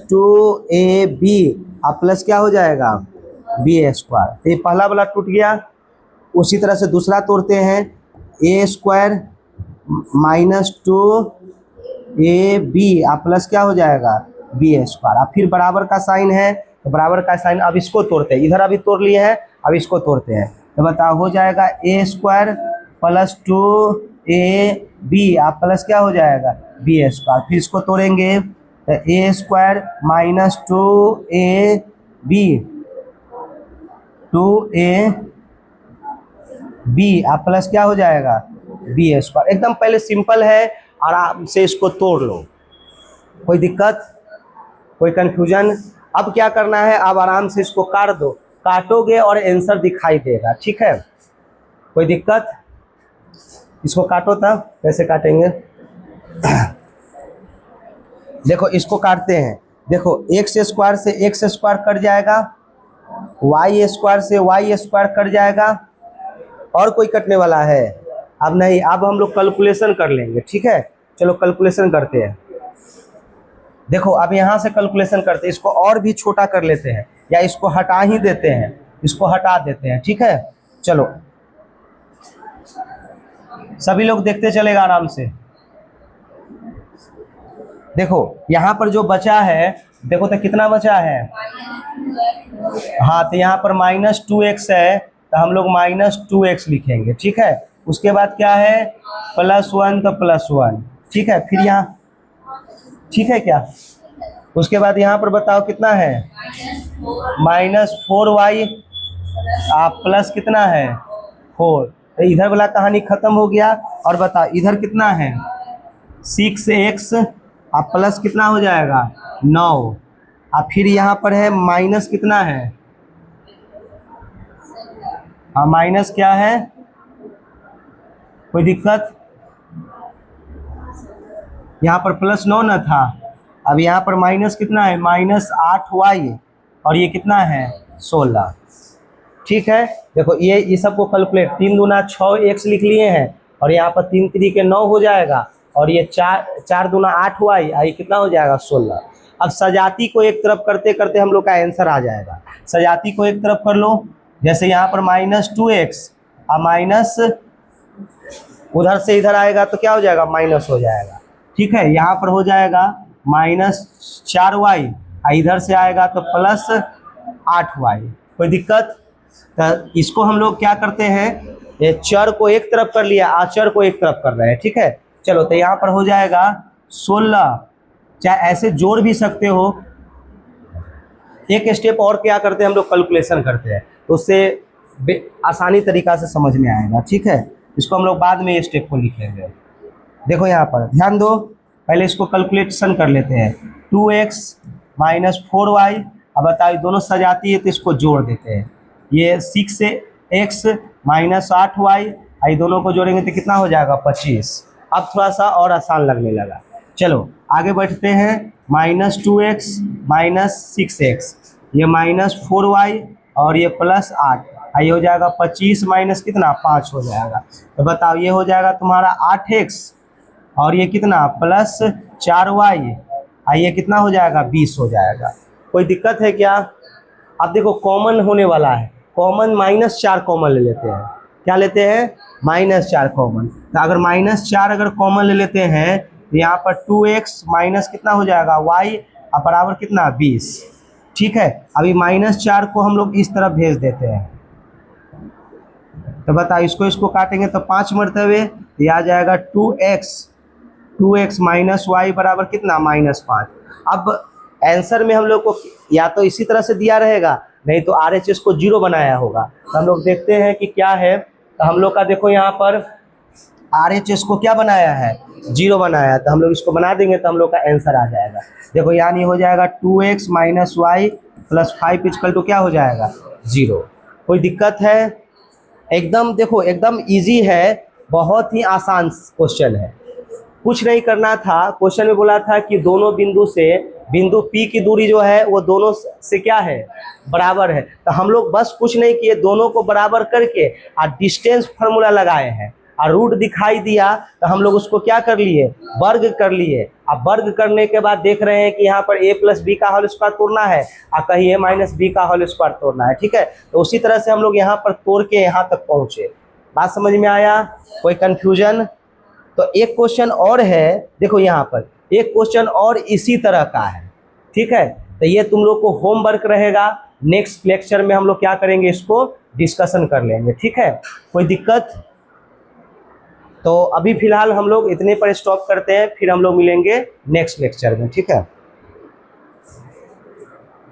A: 2ab अब प्लस क्या हो जाएगा, b²। तो ये पहला वाला टूट गया। उसी तरह से दूसरा तोड़ते हैं, a² - 2ab अब प्लस क्या हो जाएगा, b²। अब फिर बराबर का साइन है, तो बराबर का साइन, अब इसको तोड़ते हैं। इधर अभी तोड़ लिए हैं, अब इसको तोड़ते हैं। तो बताओ, हो जाएगा a² + 2ab अब प्लस क्या हो जाएगा, b²। फिर इसको तोड़ेंगे तो a² - 2ab अब प्लस क्या हो जाएगा, b²। एकदम पहले सिंपल है, आराम से इसको तोड़ लो। कोई दिक्कत, कोई कंफ्यूजन? अब क्या करना है, अब आराम से इसको काट दो, काटोगे और आंसर दिखाई देगा। ठीक है, कोई दिक्कत? इसको काटो, तब कैसे काटेंगे देखो, इसको काटते हैं। देखो, x² से x² कट जाएगा, y² से y² कट जाएगा, और कोई कटने वाला है? अब नहीं, अब हम लोग कैलकुलेशन कर लेंगे। ठीक है, चलो कैलकुलेशन करते हैं। देखो, अब यहाँ से कैलकुलेशन करते हैं, इसको और भी छोटा कर लेते हैं, या इसको हटा ही देते हैं, इसको हटा देते हैं। ठीक है, चलो सभी लोग देखते चलेगा आराम से। देखो, यहाँ पर जो बचा है, देखो तो कितना बचा है, हाँ, तो यहाँ पर -2x है, तो हम लोग -2x लिखेंगे। ठीक है, उसके बाद क्या है, +1 तो +1। ठीक है, फिर यहाँ, ठीक है क्या, उसके बाद यहाँ पर बताओ कितना है, -4y आप प्लस कितना है, 4। तो इधर वाला कहानी खत्म हो गया। और बताओ, इधर कितना है, 6x आप प्लस कितना हो जाएगा, 9। अब फिर यहाँ पर है माइनस कितना है, हाँ माइनस क्या है, कोई दिक्कत? यहाँ पर +9 न था, अब यहाँ पर माइनस कितना है, -8y, और ये कितना है, 16। ठीक है, देखो ये सबको कैलकुलेट, 3 दूना 6x लिख लिए हैं, और यहाँ पर 3 3 9 हो जाएगा, और ये 4 दूना 8y, ये कितना हो जाएगा, 16। अब सजाती को एक तरफ करते करते हम लोग का आंसर आ जाएगा। सजाती को एक तरफ कर लो, जैसे यहाँ पर -2x और माइनस उधर से इधर आएगा तो क्या हो जाएगा, माइनस हो जाएगा। ठीक है, यहाँ पर हो जाएगा -4y, इधर से आएगा तो +8y। कोई दिक्कत? तो इसको हम लोग क्या करते हैं, ये चर को एक तरफ कर लिया, आचर को एक तरफ कर रहे हैं, ठीक है। चलो तो यहाँ पर हो जाएगा 16, चाहे ऐसे जोड़ भी सकते हो। एक स्टेप और क्या करते हैं हम लोग, कैलकुलेशन करते हैं, तो उससे आसानी तरीका से समझ में आएगा, ठीक है। इसको हम लोग बाद में ये स्टेप को लिखेंगे। देखो यहाँ पर ध्यान दो, पहले इसको कैलकुलेशन कर लेते हैं। 2x - 4y, अब बताइए दोनों सजाती है तो इसको जोड़ देते हैं। ये 6x - 8y, ये दोनों को जोड़ेंगे तो कितना हो जाएगा 25। अब थोड़ा सा और आसान लगने लगा। चलो आगे बढ़ते हैं। -2x - 6x, ये -4y और ये +8, ये हो जाएगा 25 माइनस कितना 5 हो जाएगा। तो बताओ ये हो जाएगा तुम्हारा 8x और ये कितना +4y, ये कितना हो जाएगा 20 हो जाएगा। कोई दिक्कत है क्या? अब देखो कॉमन होने वाला है, कॉमन -4 कॉमन ले लेते हैं। क्या लेते हैं? -4 कॉमन। तो अगर -4 अगर कॉमन ले लेते हैं तो यहाँ पर 2x माइनस कितना हो जाएगा y बराबर कितना 20, ठीक है। अभी -4 को हम लोग इस तरफ भेज देते हैं। तो बताओ इसको काटेंगे तो 5 मरतबे, तो आ जाएगा 2x माइनस वाई बराबर कितना -5। अब आंसर में हम लोग को या तो इसी तरह से दिया रहेगा, नहीं तो RHS को 0 बनाया होगा। तो हम लोग देखते हैं कि क्या है। तो हम लोग का देखो यहाँ पर RHS को क्या बनाया है 0 बनाया, तो हम लोग इसको बना देंगे तो हम लोग का आंसर आ जाएगा। देखो यानी हो जाएगा 2x - y + 5 = क्या हो जाएगा 0। कोई दिक्कत है? एकदम देखो एकदम इजी है, बहुत ही आसान क्वेश्चन है। कुछ नहीं करना था, क्वेश्चन में बोला था कि दोनों बिंदु से बिंदु P की दूरी जो है वो दोनों से क्या है बराबर है। तो हम लोग बस कुछ नहीं किए, दोनों को बराबर करके और डिस्टेंस फार्मूला लगाए हैं और रूट दिखाई दिया तो हम लोग उसको क्या कर लिए वर्ग कर लिए। अब वर्ग करने के बाद देख रहे हैं कि यहाँ पर a + b का होल स्क्वायर तोड़ना है और कहीं a - b का होल स्क्वायर तोड़ना है, ठीक है। तो उसी तरह से हम लोग यहाँ पर तोड़ के यहाँ तक पहुँचे। बात समझ में आया? कोई कन्फ्यूजन? तो एक क्वेश्चन और है, देखो यहाँ पर एक क्वेश्चन और इसी तरह का है, ठीक है। तो ये तुम लोग को होमवर्क रहेगा, नेक्स्ट लेक्चर में हम लोग क्या करेंगे इसको डिस्कशन कर लेंगे, ठीक है। कोई दिक्कत? तो अभी फिलहाल हम लोग इतने पर स्टॉप करते हैं, फिर हम लोग मिलेंगे नेक्स्ट लेक्चर में, ठीक है।